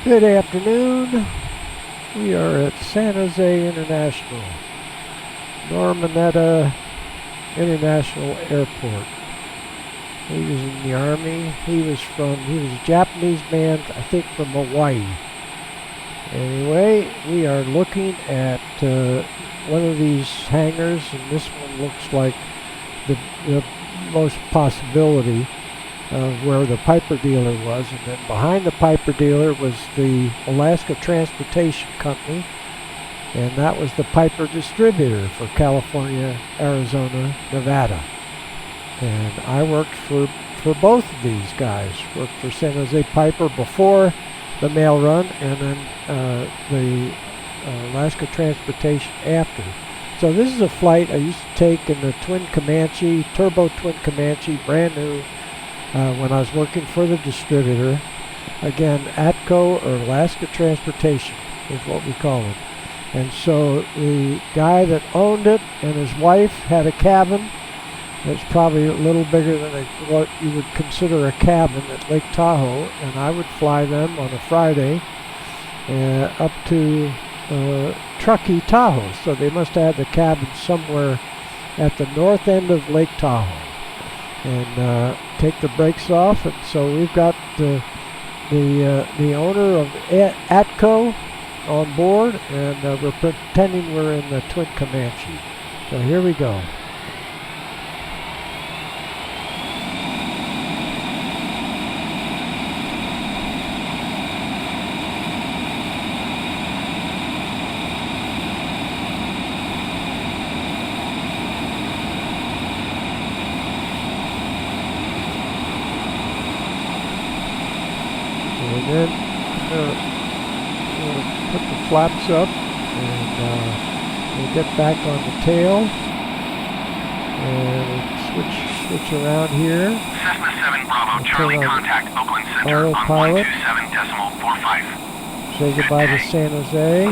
Good afternoon. We are at San Jose International, Normanetta International Airport. He was in the Army. He was a Japanese man, I think from Hawaii. Anyway, we are looking at one of these hangars, and this one looks like the most possibility of where the Piper dealer was, and then behind the Piper dealer was the Alaska Transportation Company, and that was the Piper distributor for California, Arizona, Nevada. And I worked for both of these guys. Worked for San Jose Piper before the mail run, and then the Alaska Transportation after. So this is a flight I used to take in the Twin Comanche, Turbo Twin Comanche, brand new, when I was working for the distributor. Again, ATCO or Alaska Transportation is what we call it. And so the guy that owned it and his wife had a cabin that's probably a little bigger than what you would consider a cabin at Lake Tahoe, and I would fly them on a Friday up to Truckee, Tahoe. So they must have had the cabin somewhere at the north end of Lake Tahoe, and take the brakes off. And so we've got the owner of ATCO on board, and we're pretending we're in the Twin Comanche. So here we go. And then we'll put the flaps up, and we'll get back on the tail, and we'll switch around here. Cessna 7 Bravo Charlie, contact Oakland Center on 127.45. Say goodbye to San Jose,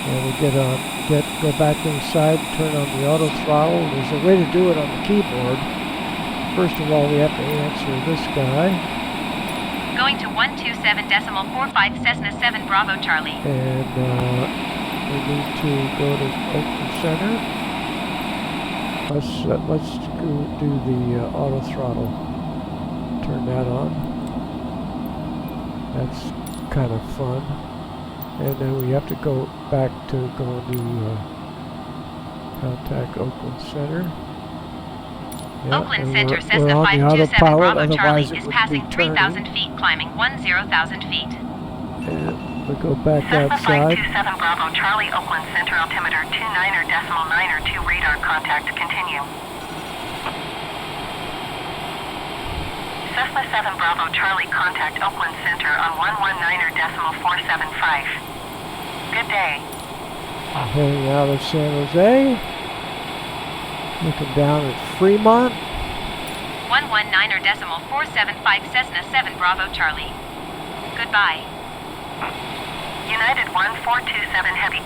and we go back inside, turn on the auto throttle. There's a way to do it on the keyboard. First of all, we have to answer this guy. Going to 127.45 Cessna 7 Bravo Charlie. And we need to go to Oakland Center. Let's do the auto throttle. Turn that on. That's kind of fun. And then we have to go back to contact Oakland Center. Yeah, Oakland Center Cessna 527 Bravo Charlie is passing 3,000 feet, climbing 10,000 feet. And we'll go back Cessna outside. 527 Bravo Charlie, Oakland Center, altimeter 29.92 radar contact, continue. Cessna 7 Bravo Charlie, contact Oakland Center on 119.475. Good day. Heading out of San Jose. Looking down at Fremont. 119.475 Cessna 7 Bravo Charlie. Goodbye. United 1427 Heavy.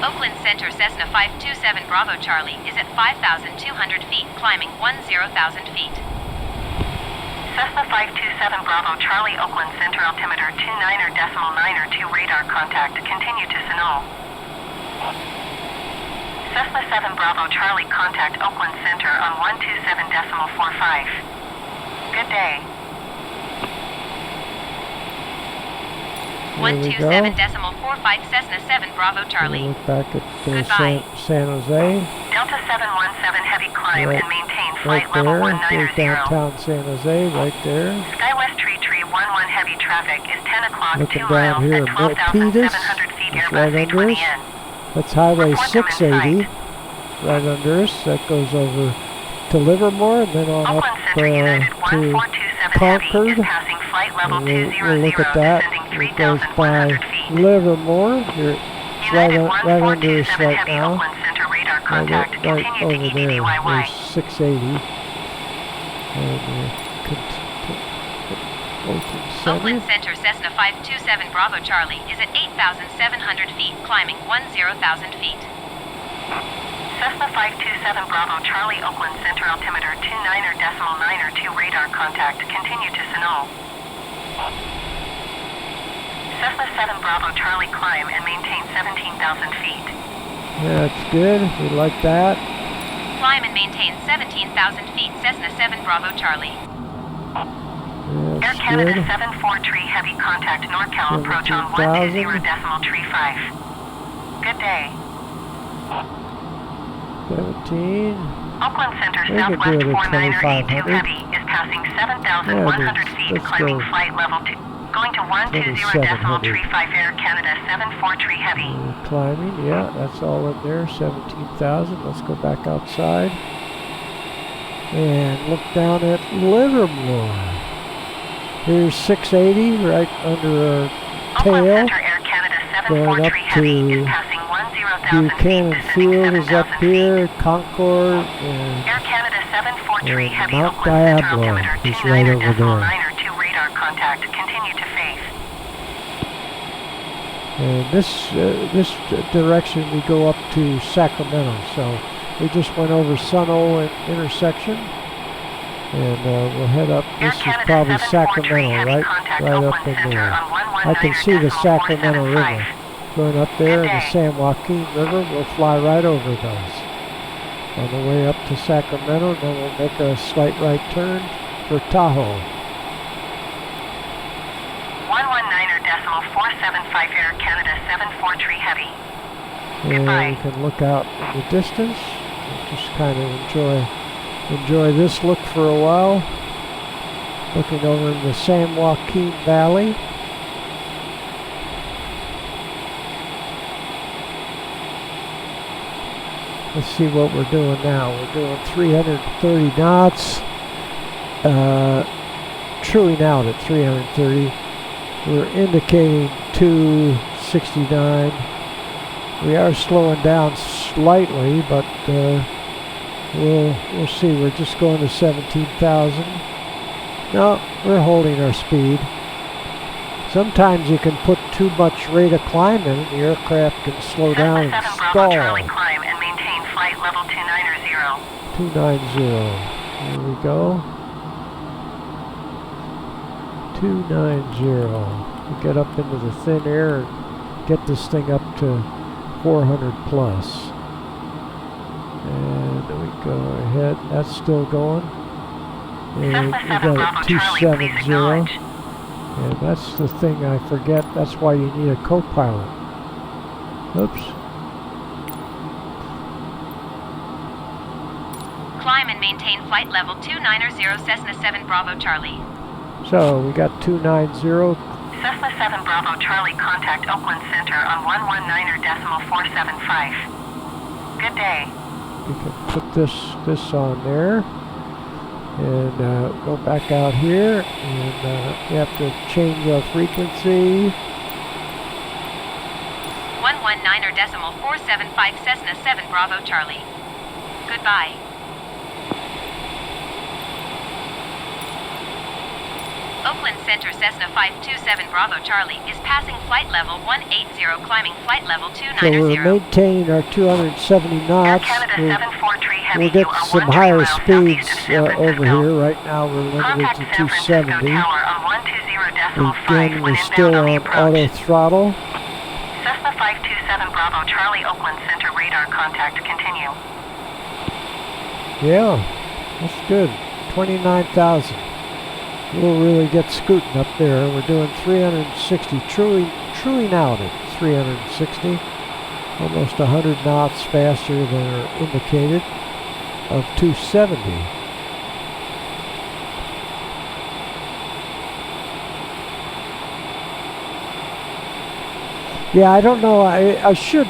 Oakland Center Cessna 527 Bravo Charlie is at 5,200 feet, climbing 10,000 feet. Cessna 527 Bravo Charlie, Oakland Center, altimeter 29.92 radar contact, continue to Sunol. Cessna 7 Bravo Charlie, contact Oakland Center on 127.45. Good day. 127.45 Cessna 7 Bravo Charlie. Look back at Goodbye. San Jose. Delta 717 heavy climb and maintain flight Right level there. 190. Here's downtown San Jose, right there. SkyWest Tree 11 heavy traffic is 10 o'clock, Looking 2 down miles here at at 12,700 feet, That's Airbus right under us. A20N. That's Highway Report them in 680, sight. right under us. That goes over to Livermore, and then on Oakland up Center United to 1427 Heavy Concord. is passing flight level And 200, we'll look at that. descending It goes by 3,100 feet. Livermore. It's United right under us 1427 right Heavy, now. Oakland Center radar Right contact, continue to over there. EDDYY. There's 680. And Oakland Center Cessna 527 Bravo Charlie is at 8,700 feet, climbing 10,000 feet. Cessna 527 Bravo Charlie, Oakland Center, altimeter 29.92 radar contact, continue to Sunol. Cessna 7 Bravo Charlie climb and maintain 17,000 feet. That's good. We like that. Climb and maintain 17,000 feet, Cessna 7 Bravo Charlie. That's Air Canada good. 743 heavy contact NorCal approach on 120.35. Good day. 17. Oakland Center We could Southwest do it at 4982 2500. heavy is passing 7,100 feet, let's climbing go flight level 2. Going to 120.35 Air Canada 743 heavy. Climbing, yeah, that's all in there, 17,000. Let's go back outside and look down at Livermore. Here's 680 right under our Oakland tail. Center Air Canada Going up 743 heavy to is passing 10,000 feet, Buchanan descending Field is up 7,000 feet. here, Concord, and Air Canada 743 and heavy Mount Oakland Center Diablo altimeter is right over 29.9 there. or 2 radar contact. Continue to face. And this direction we go up to Sacramento. So we just went over Suno intersection, and we'll head up. This is probably Sacramento, right up in there. I can see the Sacramento River going up there, and the San Joaquin River. We'll fly right over those on the way up to Sacramento. Then we'll make a slight right turn for Tahoe. 119.475 Air Canada 743 heavy. And we can look out in the distance. Just kind of enjoy this look for a while. Looking over in the San Joaquin Valley. Let's see what we're doing now. We're doing 330 knots. Truing out at 330. We're indicating 269. We are slowing down slightly, but we'll see. We're just going to 17,000. No, we're holding our speed. Sometimes you can put too much rate of climb in it, the aircraft can slow down and stall. Charlie climb and maintain flight level 290. 290. Here we go. 290. We get up into the thin air and get this thing up to 400 plus. And we go ahead. That's still going. And we got it 270. And that's the thing I forget. That's why you need a co-pilot. Oops. Climb and maintain flight level 290 Cessna 7 Bravo Charlie. So we got 290. Cessna 7 Bravo Charlie contact Oakland Center on 119.475. Good day. We can put this on there. And go back out here, and you have to change our frequency. 119.475 Cessna 7 Bravo Charlie. Goodbye. Oakland Center Cessna 527 Bravo Charlie is passing flight level 180, climbing flight level 290. So we're maintaining our 270 knots. We'll get some higher speeds over here. Right now we're limited to 270. Again, we're still on auto throttle. Cessna 527 Bravo Charlie Oakland Center radar contact continue. Yeah, that's good. 29,000. We'll really get scooting up there. We're doing 360, truing out at 360. Almost 100 knots faster than are indicated of 270. Yeah, I don't know. I should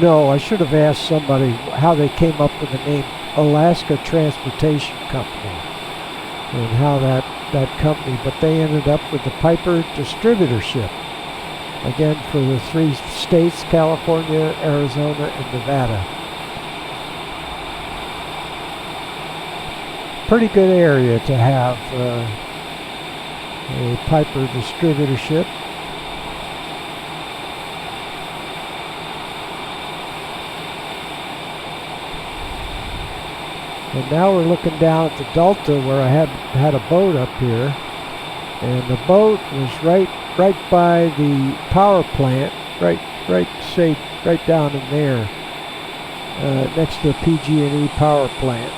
know. I should have asked somebody how they came up with the name Alaska Transportation Company and how that company, but they ended up with the Piper Distributorship. Again, for the 3 states, California, Arizona, and Nevada. Pretty good area to have a Piper Distributorship. And now we're looking down at the Delta where I had a boat up here. And the boat was right by the power plant, right down in there, next to the PG&E power plant.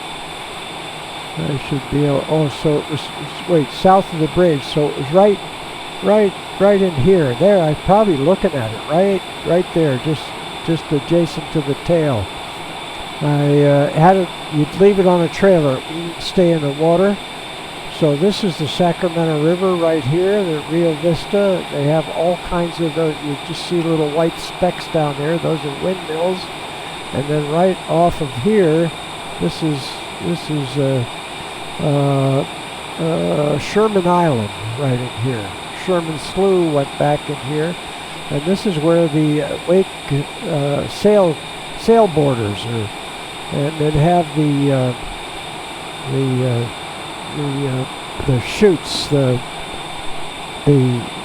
I should be able, oh, so it was, wait, south of the bridge, so it was right in here. There, I'm probably looking at it, right there, just adjacent to the tail. I had it, you'd leave it on a trailer, it wouldn't stay in the water. So this is the Sacramento River right here, the Rio Vista. They have all kinds of those, you just see little white specks down there, those are windmills. And then right off of here, this is Sherman Island right in here. Sherman Slough went back in here. And this is where the wake sailboarders are. And then have the chutes, the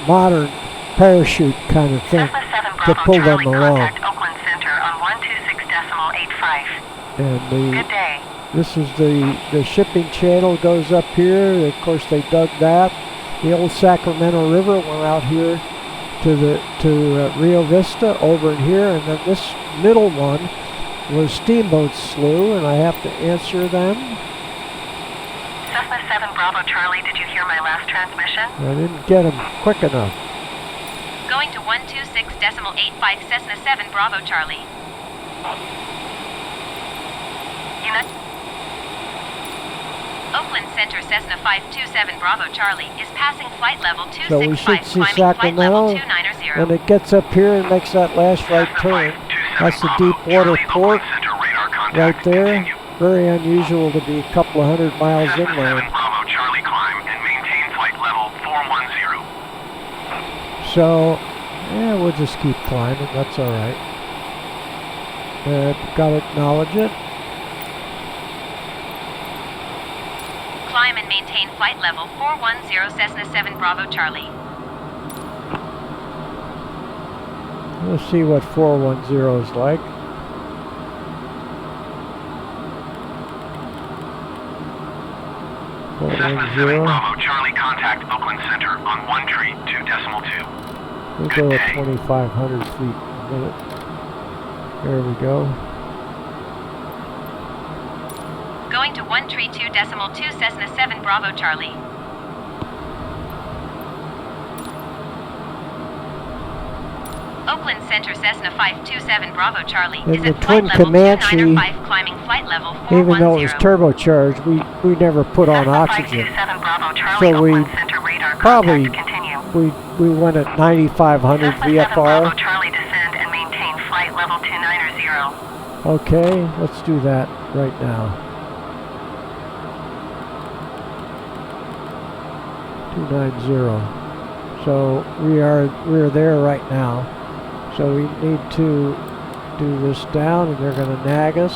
modern parachute kind of thing to pull them along. Oakland Center on 126.85. And Good day. this is the shipping channel goes up here. Of course, they dug that. The old Sacramento River went out here to Rio Vista over in here, and then this middle one was Steamboat Slough, and I have to answer them. Cessna 7 Bravo Charlie, did you hear my last transmission? I didn't get them quick enough. Going to 126.85 Cessna 7 Bravo Charlie. Oakland Center Cessna 527 Bravo Charlie is passing flight level 265, So we should see climbing flight level Sacramento, 290. and it gets up here and makes that last right turn. That's the deep water port right there. Very unusual to be a couple of 100 miles inland. Bravo Charlie climb and maintain flight level 410. So, yeah, we'll just keep climbing. That's all right. Gotta acknowledge it. Climb and maintain flight level 410 Cessna 7 Bravo Charlie. Let's see what 410 is like. Cessna 7 Bravo Charlie, contact Oakland Center on 132.2. We'll go at 2,500 feet in a minute. There we go. Going to 132.2 Cessna 7 Bravo Charlie. Oakland Center Cessna 527 Bravo Charlie And is the at Twin flight level Comanche, 295, climbing flight level 410. even though it was turbocharged, we never put on oxygen. So we probably we went at 9,500 VFR. Charlie descend and maintain flight level 290. Okay, let's do that right now. 290. So we're there right now. So we need to do this down, and they're going to nag us.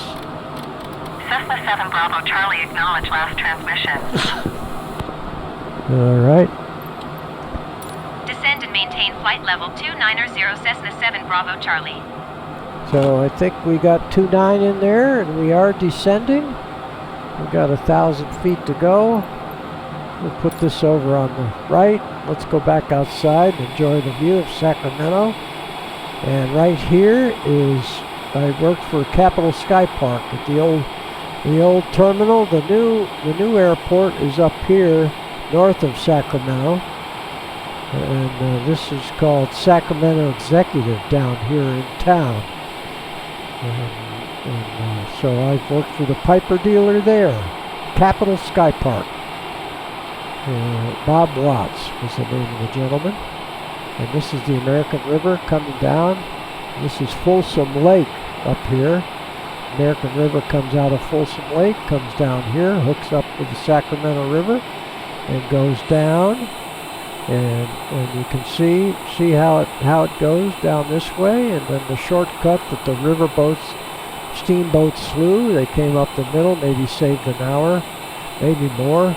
Cessna 7 Bravo Charlie, acknowledge last transmission. All right. Descend and maintain flight level 290 Cessna 7 Bravo Charlie. So I think we got 29 in there, and we are descending. We've got 1,000 feet to go. We'll put this over on the right. Let's go back outside and enjoy the view of Sacramento. And right here is, I worked for Capital Sky Park at the old terminal. The new airport is up here north of Sacramento. And this is called Sacramento Executive down here in town. So I've worked for the Piper dealer there, Capital Sky Park. Bob Watts was the name of the gentleman. And this is the American River coming down. This is Folsom Lake up here. American River comes out of Folsom Lake, comes down here, hooks up with the Sacramento River, and goes down. And you can see how it goes down this way, and then the shortcut that the river boats, steamboats slew. They came up the middle, maybe saved an hour, maybe more.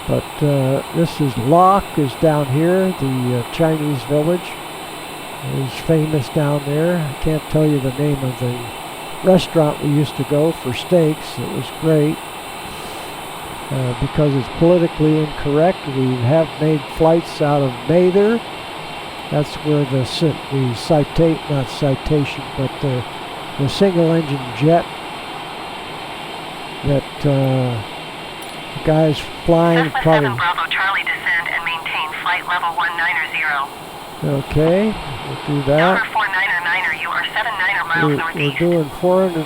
But this is Locke is down here, the Chinese village is famous down there. I can't tell you the name of the restaurant we used to go for steaks. It was great. because it's politically incorrect. We have made flights out of Mather. That's where the single-engine jet that the guys flying Cessna probably. 7 Bravo Charlie, descend and maintain flight level 190. Okay, we'll do Tower that. 499er, you are 79 miles We're northeast. doing Climb and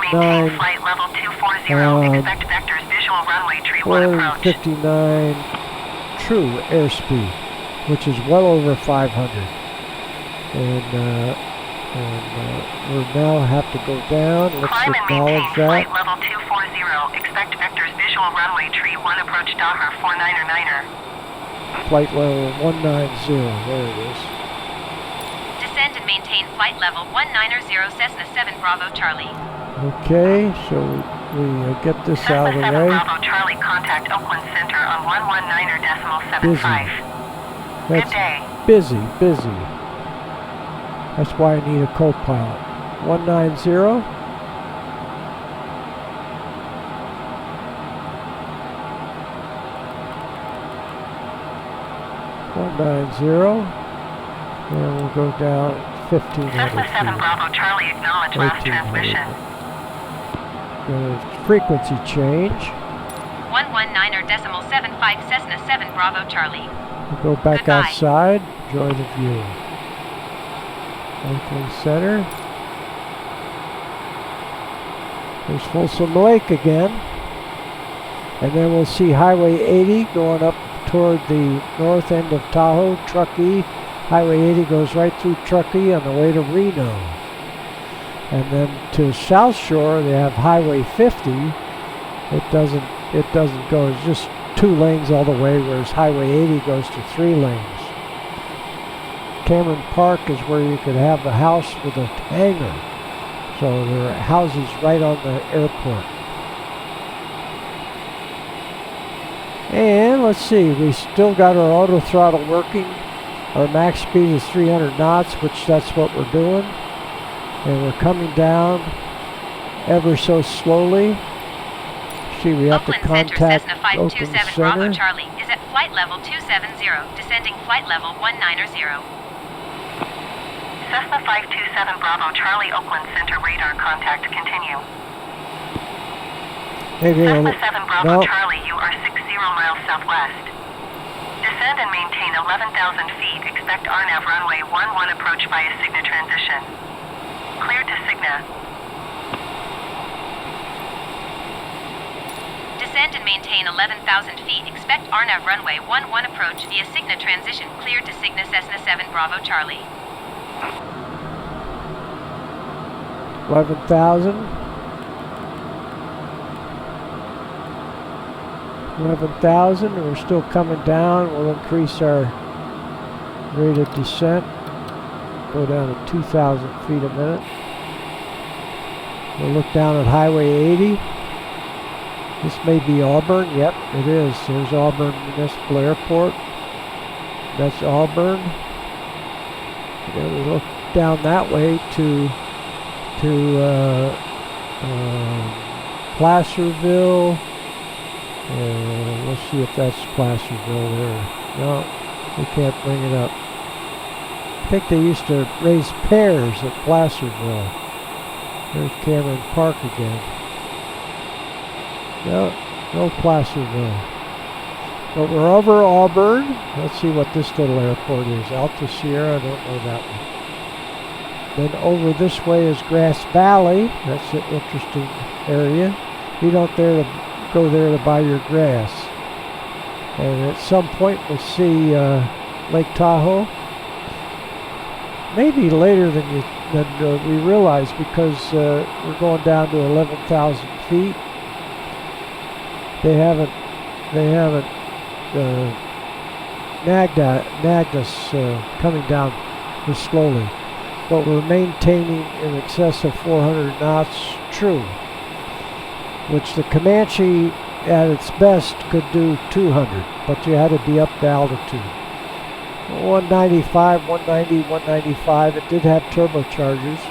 maintain 459, flight level 240. Expect vectors, visual runway tree 1 approach. 459 true airspeed, which is well over 500. And we now have to go down. Let's Climb and maintain acknowledge that. flight level 240. Expect vectors, visual runway tree 1 approach. Tahoe 499er. Flight level 190. There it is. Descend and maintain flight level 190 Cessna 7 Bravo Charlie. Okay, so we get this out of Cessna the 7 way. Bravo Charlie, contact Oakland Center on 119.75. Good day. Busy. That's why I need a co-pilot. 190. And we'll go down 1,500 Cessna 7 feet. Bravo Charlie, acknowledge last transmission. Frequency change. 119.75 Cessna 7 Bravo Charlie. We'll go back Goodbye. outside. Enjoy the view. Oakland Center. There's Folsom Lake again. And then we'll see Highway 80 going up toward the north end of Tahoe, Truckee. Highway 80 goes right through Truckee on the way to Reno. And then to South Shore, they have Highway 50. It doesn't go, it's just 2 lanes all the way, whereas Highway 80 goes to 3 lanes. Cameron Park is where you could have the house with a hangar. So there are houses right on the airport. And let's see, we still got our auto throttle working. Our max speed is 300 knots, which that's what we're doing. And we're coming down ever so slowly. See, we have to Oakland Center contact Cessna Oakland 527 Bravo Center. Charlie is at flight level 270, descending flight level 190. Cessna 527 Bravo Charlie, Oakland Center radar contact continue. Maybe Cessna 7 Bravo no. Charlie, you are 60 miles southwest. Descend and maintain 11,000 feet. Expect RNAV runway 11 approach via Cigna transition. Clear to Cigna. Descend and maintain 11,000 feet. Expect RNAV runway 11 approach via Cigna transition. Cleared to Cigna Cessna 7 Bravo Charlie. 11,000. 11,000. We're still coming down. We'll increase our rate of descent. Go down to 2,000 feet a minute. We'll look down at Highway 80. This may be Auburn. Yep, it is. There's Auburn Municipal Airport. That's Auburn. And we look down that way to Placerville. Let's see if that's Placerville there. No, we can't bring it up. I think they used to raise pears at Placerville. There's Cameron Park again. No Placerville. But we're over Auburn. Let's see what this little airport is. Alta Sierra, I don't know that one. Then over this way is Grass Valley. That's an interesting area. You don't go there to buy your grass. And at some point we'll see Lake Tahoe. Maybe later than we realize, because we're going down to 11,000 feet. They haven't nagged us coming down this slowly. But we're maintaining in excess of 400 knots true, which the Comanche at its best could do 200, but you had to be up to altitude. 195, 190, 195. It did have turbochargers,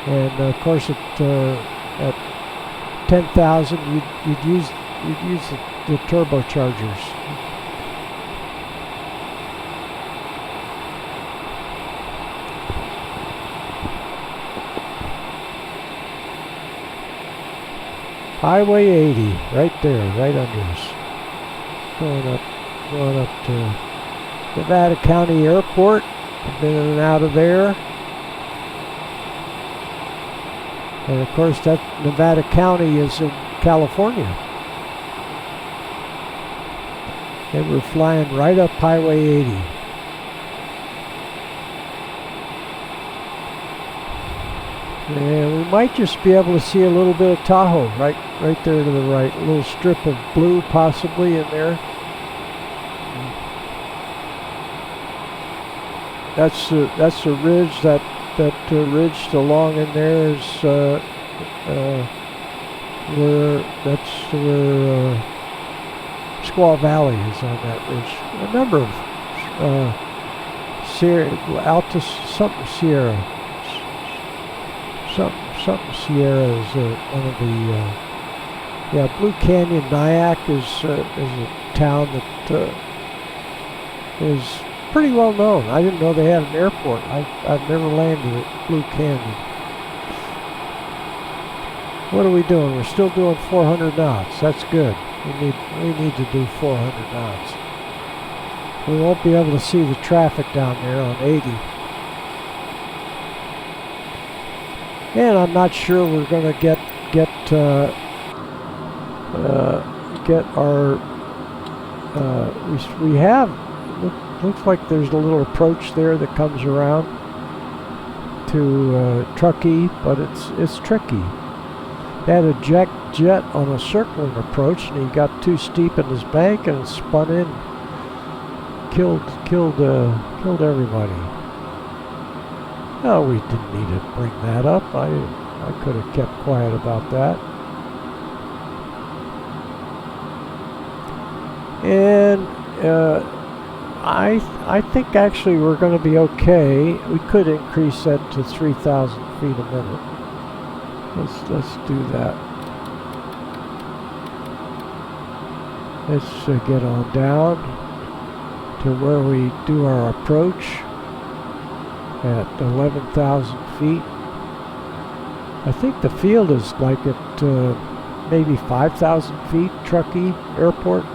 and of course at 10,000 you'd use you'd use the turbochargers. Highway 80, right there, right under us. Going up to Nevada County Airport. I've been in and out of there. And of course, that Nevada County is in California. And we're flying right up Highway 80. And we might just be able to see a little bit of Tahoe right there to the right. A little strip of blue possibly in there. That's the ridge. That ridge along in there is where Squaw Valley is on that ridge. A number of something Sierra is one of the Blue Canyon Nyack is a town that is pretty well known. I didn't know they had an airport. I've never landed at Blue Canyon. What are we doing? We're still doing 400 knots. That's good. We need to do 400 knots. We won't be able to see the traffic down there on 80. And I'm not sure we're going to get our we have. Looks like there's a little approach there that comes around to Truckee, but it's tricky. They had a jet on a circling approach, and he got too steep in his bank and spun in, killed everybody. Oh, we didn't need to bring that up. I could have kept quiet about that. And I think actually we're going to be okay. We could increase that to 3,000 feet a minute. Let's do that. Let's get on down to where we do our approach at 11,000 feet. I think the field is like at maybe 5,000 feet, Truckee Airport.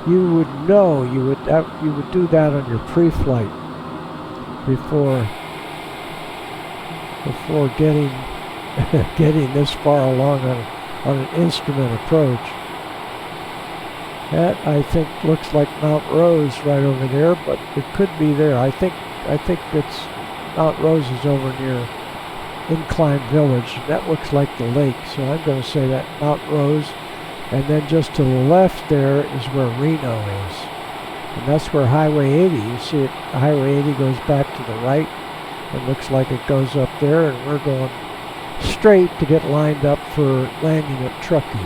You would know, you would do that on your pre-flight before getting getting this far along on an instrument approach. That I think looks like Mount Rose right over there, but it could be there. I think it's Mount Rose is over near Incline Village. That looks like the lake, so I'm going to say that Mount Rose. And then just to the left there is where Reno is. And that's where Highway 80, you see it, Highway 80 goes back to the right. It looks like it goes up there, and we're going straight to get lined up for landing at Truckee.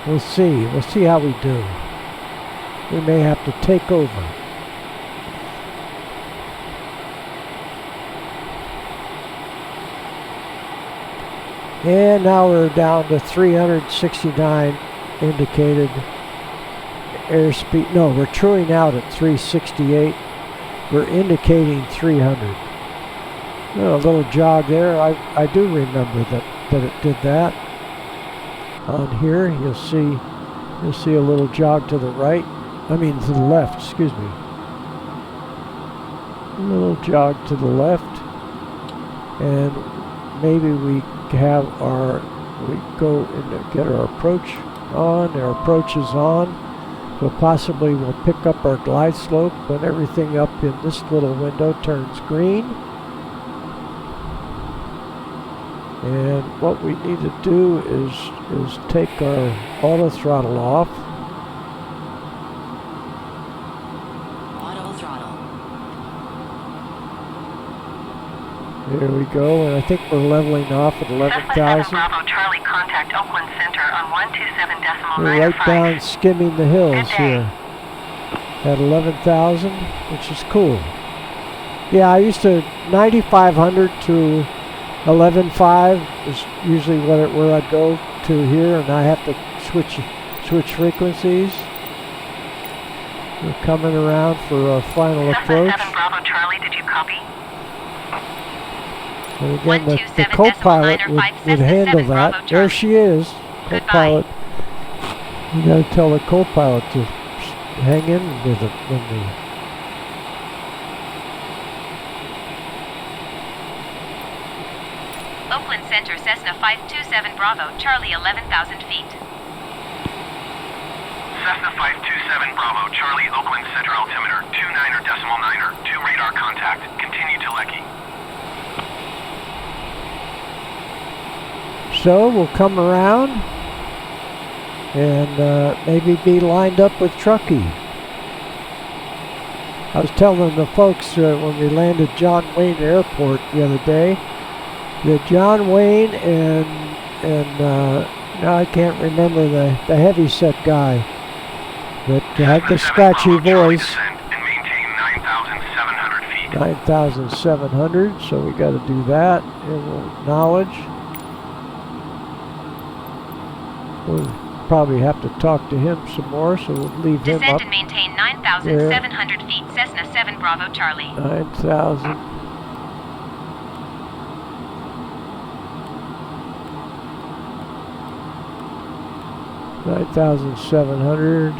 We'll see how we do. We may have to take over. And now we're down to 369 indicated airspeed. No, we're truing out at 368. We're indicating 300. A little jog there. I do remember that it did that. On here, you'll see a little jog to the right. I mean to the left. Excuse me. A little jog to the left, and maybe we go and get our approach on. Our approach is on. We'll pick up our glide slope when everything up in this little window turns green. And what we need to do is take our auto throttle off. Auto throttle. There we go, and I think we're leveling off at 11,000. Bravo Charlie, contact Oakland Center on 127.95. We're right down skimming the hills here at 11,000, which is cool. Yeah, I used to 9,500 to 11.5 is usually where I'd go altitude here, and I have to switch frequencies. We're coming around for a final approach. 7 Bravo Charlie, did you copy? And again, the co-pilot would handle that. There she is, co-pilot. You got to tell the co-pilot to hang in with it when the Oakland Center, Cessna 527 Bravo, Charlie 11,000 feet. Cessna 527 Bravo, Charlie, Oakland Center altimeter, 29er.9er, 2 radar contact, continue to Lecky. So we'll come around and maybe be lined up with Truckee. I was telling the folks when we landed John Wayne Airport the other day that John Wayne and now I can't remember the heavyset guy that had the scratchy voice. 9,700, so we got to do that, and we'll acknowledge. We'll probably have to talk to him some more, so we'll leave him up. Descend and maintain 9,700 feet, Cessna 7 Bravo Charlie. 9,000. $9,700.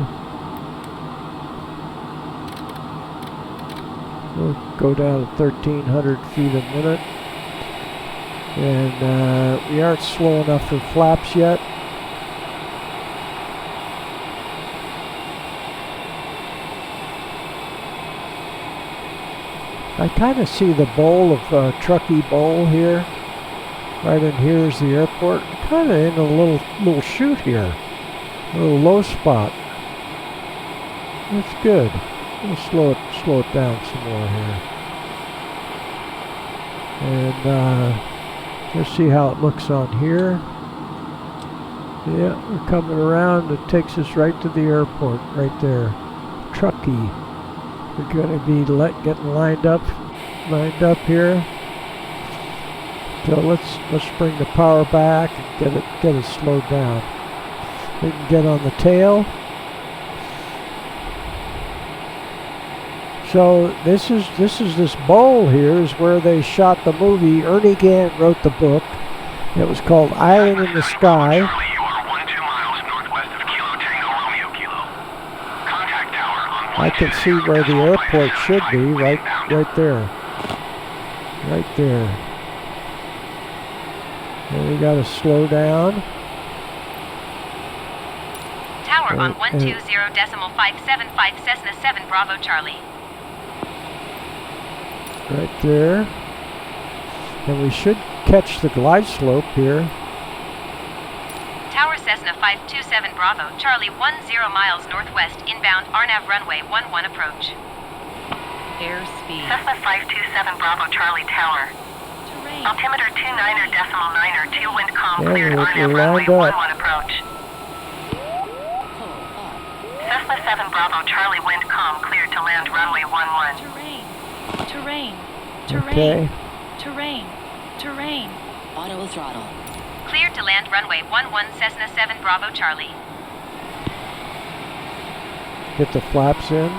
We'll go down to 1,300 feet a minute. And we aren't slow enough for flaps yet. I kind of see the bowl of Truckee Bowl here. Right in here is the airport. Kind of in a little chute here. A little low spot. That's good. We'll slow it down some more here. And let's see how it looks on here. Yeah, we're coming around. It takes us right to the airport, right there. Truckee. We're going to be getting lined up here. So let's bring the power back and get it slowed down. We can get on the tail. So this bowl here is where they shot the movie. Ernie Gann wrote the book. It was called Island in the Sky. Charlie, you are 12 miles northwest of Kilo Tango Romeo Kilo. Contact tower on I can see where the airport should be, right there. Right there. And we got to slow down. Tower on 120.575 Cessna 7 Bravo Charlie. Right there. And we should catch the glide slope here. Tower Cessna 527 Bravo, Charlie 10 miles northwest, inbound RNAV runway 11 approach. Airspeed. Cessna 527 Bravo Charlie Tower. Terrain. Altimeter 29er.9er, 2 wind calm, Yeah, cleared we're RNAV runway lined up. 11 approach. Pull up. Cessna 7 Bravo Charlie wind calm, cleared to land runway 11. Terrain. Okay. Terrain. Auto throttle. Cleared to land runway 11 Cessna 7 Bravo Charlie. Get the flaps in.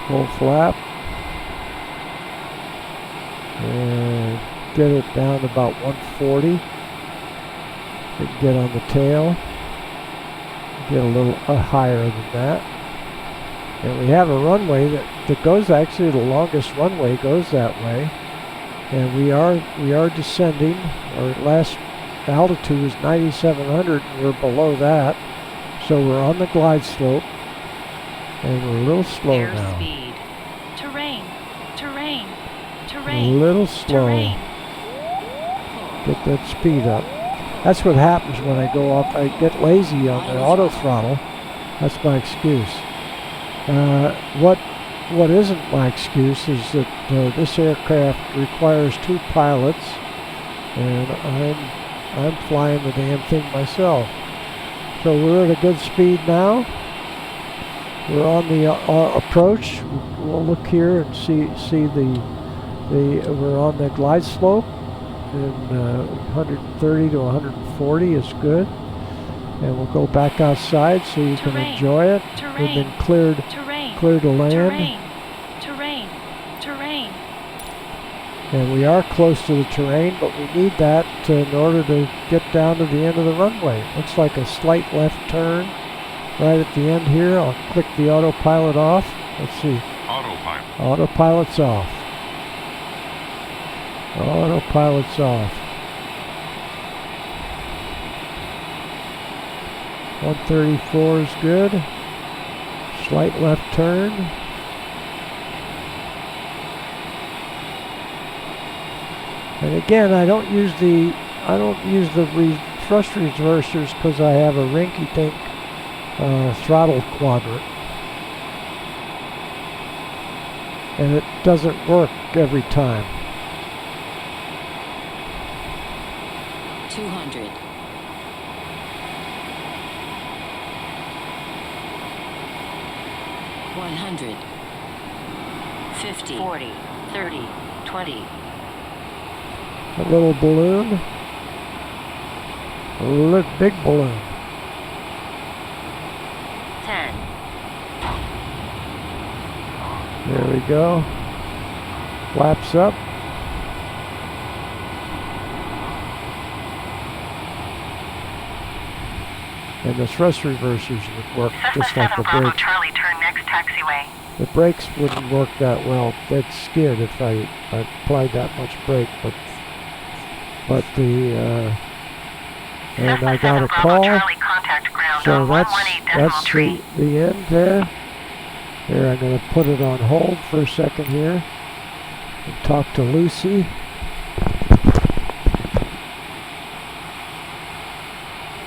Full flap. And get it down to about 140. We can get on the tail. Get a little higher than that. And we have a runway that goes, actually the longest runway goes that way. And we are descending. Our last altitude is 9,700 and we're below that. So we're on the glide slope. And we're a little slow now. Airspeed. Terrain. A little slow. Get that speed up. That's what happens when I go up. I get lazy on the auto throttle. That's my excuse. What isn't my excuse is that this aircraft requires 2 pilots, and I'm flying the damn thing myself. So we're at a good speed now. We're on the approach. We'll look here and see we're on the glide slope, 130 to 140 is good. And we'll go back outside so you can Terrain. enjoy it. Terrain. We've been cleared Terrain. to land. Terrain. Terrain. Terrain. And we are close to the terrain, but we need that in order to get down to the end of the runway. Looks like a slight left turn right at the end here. I'll click the autopilot off. Let's see. Autopilot. Autopilot's off. Autopilot's off. 134 is good. Slight left turn. And again, I don't use the thrust reversers because I have a rinky-dink throttle quadrant, and it doesn't work every time. 200. 100. 50. 40. 30. 20. A little balloon. A big balloon. 10. There we go. Flaps up. And the thrust reversers would work just like the Bravo brakes. Charlie, turn next taxiway. The brakes wouldn't work that well. They'd skid if I applied that much brake, but the and I got a Bravo call, Charlie, contact ground so on that's 118.3. the end there. Here, I'm going to put it on hold for a second here and talk to Lucy.